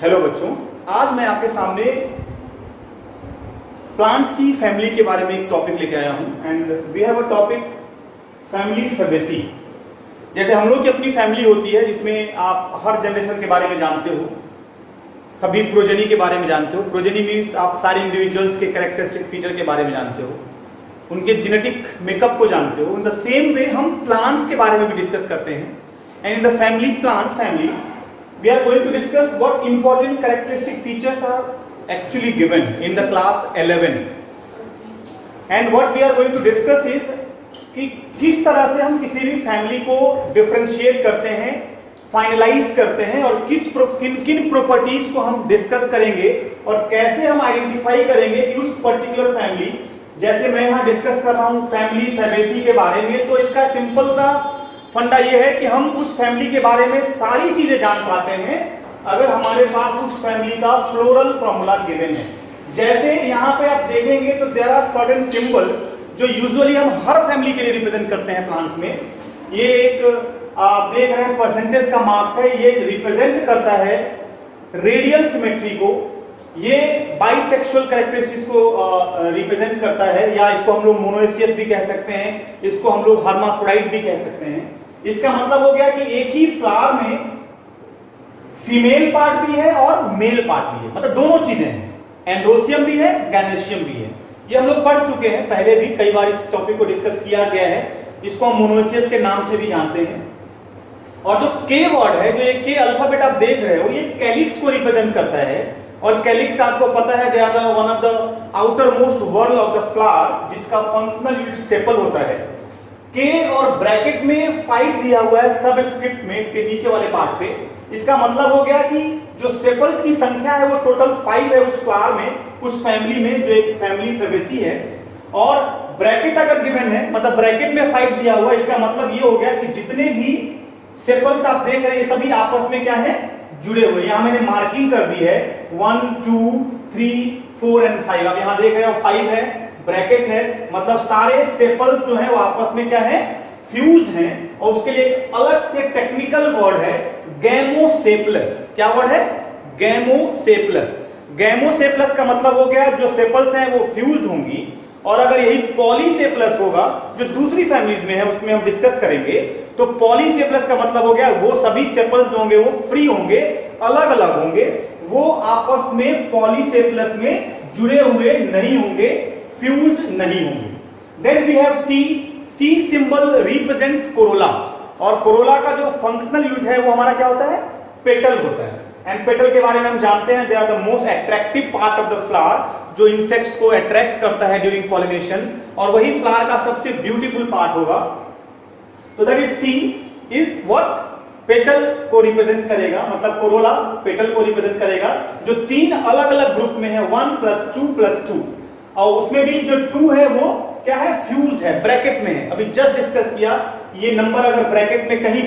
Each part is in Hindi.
हेलो बच्चों, आज मैं आपके सामने प्लांट्स की फैमिली के बारे में एक टॉपिक लेके आया हूं and we have a topic family fabaceae. जैसे हम लोग की अपनी फैमिली होती है जिसमें आप हर जनरेशन के बारे में जानते हो, सभी प्रोजेनी के बारे में जानते हो। प्रोजेनी मीन्स आप सारे इंडिविजुअल्स के कैरेक्टरिस्टिक फीचर के बारे में जानते हो, उनके जेनेटिक मेकअप को जानते हो। इन द सेम वे हम प्लांट्स के बारे में भी डिस्कस करते हैं and in the family plant family we are going to discuss what important characteristic features are actually given in the class 11th and what we are going to discuss is कि किस तरह से हम किसी भी फैमिली को डिफरेंशिएट करते हैं, फाइनलाइज करते हैं और किन प्रॉपर्टीज को हम डिस्कस करेंगे और कैसे हम आइडेंटिफाई करेंगे कि उस पर्टिकुलर फैमिली, जैसे मैं यहाँ डिस्कस कर रहा हूँ फैमिली फैबेसी के बारे में, तो इसका सिंपल सा फंडा ये है कि हम उस फैमिली के बारे में सारी चीजें जान पाते हैं अगर हमारे पास उस फैमिली का फ्लोरल फॉर्मूला गिवन है। जैसे यहाँ पे आप देखेंगे तो देयर आर सर्टेन सिंबल्स जो यूजुअली हम हर फैमिली के लिए रिप्रेजेंट करते हैं प्लांट्स में। ये एक आप देख रहे हैं परसेंटेज का मार्क्स है, ये रिप्रेजेंट करता है रेडियल सिमेट्री को, ये बाइसेक्सुअल कैरेक्टरिस्टिक्स को रिप्रेजेंट करता है, या इसको हम लोग मोनोएसियस भी कह सकते हैं, इसको हम लोग हर्माफ्रोडाइट भी कह सकते हैं। इसका मतलब हो गया कि एक ही फ्लावर में फीमेल पार्ट भी है और मेल पार्ट भी है, मतलब दोनों चीजें हैं, एंड्रोसियम भी है, गैनेशियम भी है। ये हम लोग पढ़ चुके हैं पहले भी, कई बार इस टॉपिक को डिस्कस किया गया है। इसको हम मोनोएसियस के नाम से भी जानते हैं। और जो के वर्ड है, जो ये के अल्फाबेट आप देख रहे हो, ये कैलिक्स को रिप्रेजेंट करता है और कैलिक्स आपको पता है they are the one of the outermost whorl of the flower, जिसका फंक्शनल यूनिट सेपल होता है। के और ब्रैकेट में 5 दिया हुआ है सबस्क्रिप्ट में, इसके नीचे वाले पार्ट पे। इसका मतलब हो गया कि जो सेपल्स की संख्या है वो टोटल 5 है उस फ्लावर में, उस फैमिली में, जो एक फैमिली फैबेसी है। और ब्रैकेट अगर गिवन है, मतलब ब्रैकेट में 5 दिया हुआ है, इसका मतलब ये हो गया कि जितने भी सेपल्स आप देख रहे हैं ये सभी आपस में क्या है, जुड़े हुए। यहां मैंने मार्किंग कर दी है 1 2 3 4 एंड 5। आप यहां देख रहे हो 5 है, ब्रैकेट है, मतलब सारे सेपल्स जो है वो आपस में क्या है, फ्यूज्ड हैं। और उसके लिए एक अलग से टेक्निकल वर्ड है गैमोसेपलस। क्या वर्ड है? गैमोसेपलस। गैमोसेपलस का मतलब हो गया जो सेपल्स हैं वो फ्यूज्ड होंगी। और अगर यही पॉलीसेपलस होगा जो दूसरी फैमिलीज में है, उसमें हम डिस्कस करेंगे, तो पॉलीसेपलस का मतलब हो गया वो सभी सेपल्स जो होंगे वो फ्री होंगे, अलग अलग होंगे, वो आपस में पॉलीसेपलस में जुड़े हुए नहीं होंगे, फ्यूज्ड नहीं होंगे। Then we have C. C symbol represents corolla, और कोरोला का जो फंक्शनल यूनिट है वो हमारा क्या होता है, पेटल होता है। एंड पेटल के बारे में हम जानते हैं they are the most attractive part of the flower, जो इंसेक्ट्स को अट्रैक्ट करता है ड्यूरिंग पॉलिनेशन, और वही फ्लावर का सबसे ब्यूटीफुल पार्ट होगा। तो that is C is what, petal को रिप्रेजेंट करेगा, मतलब कोरोला पेटल को रिप्रेजेंट करेगा, जो 3 अलग अलग ग्रुप में है, 1 + 2 + 2। और उसमें भी जो 2 है वो क्या है, फ्यूज्ड है, ब्रैकेट में है। अभी जस्ट डिस्कस किया, ये नंबर अगर ब्रैकेट में कहीं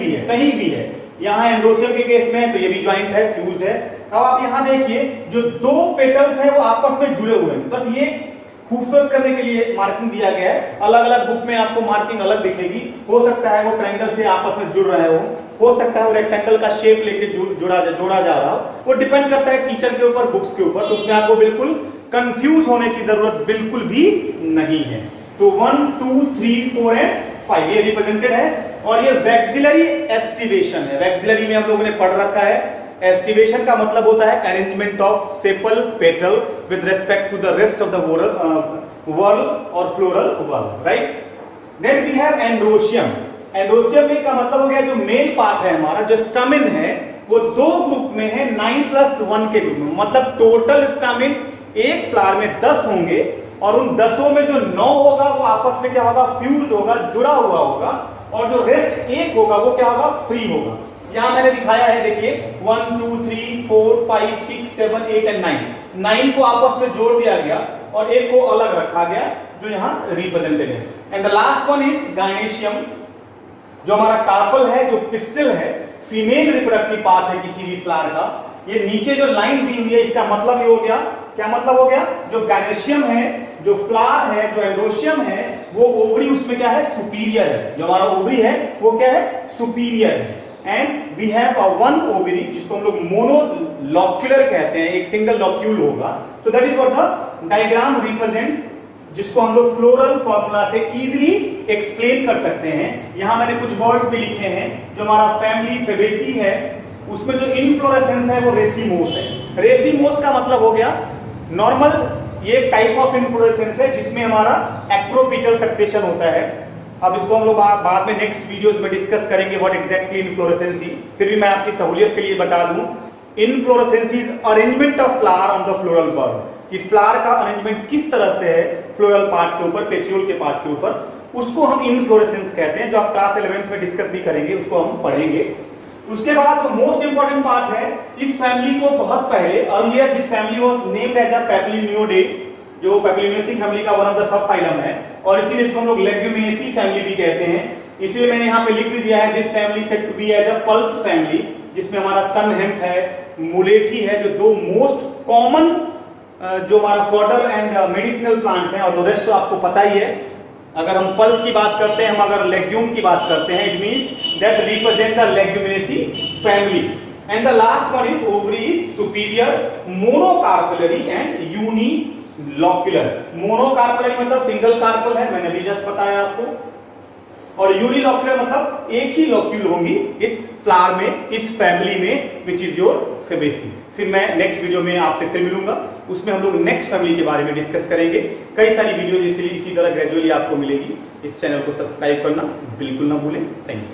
भी है, यहाँ एंड्रोसियम के केस में है तो ये भी ज्वाइंट है, फ्यूज्ड है। अब आप यहाँ देखिए जो 2 पेटल्स हैं वो आपस में जुड़े हुए हैं, बस ये खूबसूरत करने के लिए मार्किंग दिया गया है। अलग अलग बुक में आपको मार्किंग अलग दिखेगी, हो सकता है वो ट्रायंगल से आपस में जुड़ रहे हो सकता है वो रेक्टेंगल का शेप लेके जोड़ा जा रहा हो, वो डिपेंड करता है टीचर के ऊपर, बुक्स के ऊपर। तो उसमें आपको बिल्कुल कंफ्यूज होने की जरूरत बिल्कुल भी नहीं है। तो 1 2 3 4 एंड 5 ये रिप्रेजेंटेड है। और ये वैक्सिलरी एस्टिवेशन है। वैक्सिलरी में हम लोगों ने पढ़ रखा है, एस्टिवेशन का मतलब होता है arrangement of sepal petal with respect to the rest of the whorl और floral whorl, right. Then we have androecium. Androecium का मतलब हो गया जो मेल पार्ट है हमारा, जो स्टामिन है, वो 2 ग्रुप में है, 9 + 1 के ग्रुप में, मतलब टोटल स्टामिन एक फ्लावर में 10 होंगे, और उन 10 में जो 9 होगा वो आपस में क्या होगा, फ्यूज होगा, जुड़ा हुआ होगा, और जो रेस्ट 1 होगा वो क्या होगा, फ्री होगा। यहां मैंने दिखाया है, देखिए 1 2 3 4 5 6 7 8 एंड 9 को आपस में जोड़ दिया गया और 1 को अलग रखा गया, जो यहां रिप्रेजेंटेड है। And the last one is gynoecium, जो हमारा कार्पल है, जो पिस्टिल है, फीमेल रिप्रोडक्टिव पार्ट है किसी भी फ्लावर का। ये नीचे जो लाइन दी हुई है, इसका मतलब ये हो गया, क्या मतलब हो गया, जो गायनेशियम है, जो फ्लावर है, जो एंड्रोसियम है, वो ओवरी उसमें क्या है, सुपीरियर है। जो हमारा ओवरी है वो क्या है, सुपीरियर है। And we have one ovary जिसको हम लोग मोनोलॉक्यूलर कहते हैं, एक सिंगल लॉक्यूल होगा। तो that is what the diagram represents, जिसको हम लोग फ्लोरल फॉर्मूला से इजीली एक्सप्लेन कर सकते हैं। यहां मैंने कुछ वर्ड्स भी लिखे हैं। जो हमारा फैमिली फेबेसी है उसमें जो इनफ्लोरेसेंस है वो रेसिमोस है। रेसिमोस का मतलब हो गया नॉर्मल, ये टाइप ऑफ इनफ्लोरेसेंस है जिसमें हमारा एक्रोपिटल सक्सेशन होता है। अब इसको हम लोग बाद में नेक्स्ट वीडियोस में डिस्कस करेंगे व्हाट एग्जैक्टली इनफ्लोरेसेंस इज। फिर भी मैं आपकी सहूलियत के लिए बता दूं, inflorescence is arrangement of flower on the floral bulb, कि फ्लावर का अरेंजमेंट किस तरह से है फ्लोरल पार्ट के ऊपर, पेटियोल के पार्ट के ऊपर, उसको हम इनफ्लोरेसेंस कहते हैं। जो आप क्लास 11th में डिस्कस भी करेंगे उसको हम पढ़ेंगे। उसके बाद जो मोस्ट इंपॉर्टेंट पार्ट है, इस फैमिली को बहुत पहले earlier this family was named as a papilionoideae, जो पेपिलिनियोसी फैमिली का one of the sub phylum है, और इसीलिए इसको हम लोग लेग्यूमिनेसी फैमिली भी कहते हैं। इसलिए मैंने यहाँ पे लिख भी दिया है this family said to be as a pulse family, जिसमें हमारा सन हेम्प है, मुलेठी है, जो दो मोस्ट कॉमन जो हमारा फॉडर एंड मेडिसिनल प्लांट्स हैं, और रेस्ट तो आपको पता ही है। अगर हम पल्स की बात करते हैं, हम अगर लेग्यूम की बात करते हैं, it means that represent the leguminosae family. And the last one is ovary is superior, monocarpellary and unilocular. Monocarpellary मतलब सिंगल कार्पल है, मैंने भी जस्ट बताया आपको, और यूनिलॉक्यूलर मतलब एक ही लॉक्यूल होंगी इस फ्लावर में, इस फैमिली में, विच इज योर फेबेसी। फिर मैं नेक्स्ट वीडियो में आपसे फिर मिलूंगा, उसमें हम लोग नेक्स्ट फैमिली के बारे में डिस्कस करेंगे। कई सारी वीडियो इसी तरह ग्रेजुअली आपको मिलेगी। इस चैनल को सब्सक्राइब करना बिल्कुल ना भूलें। Thank you.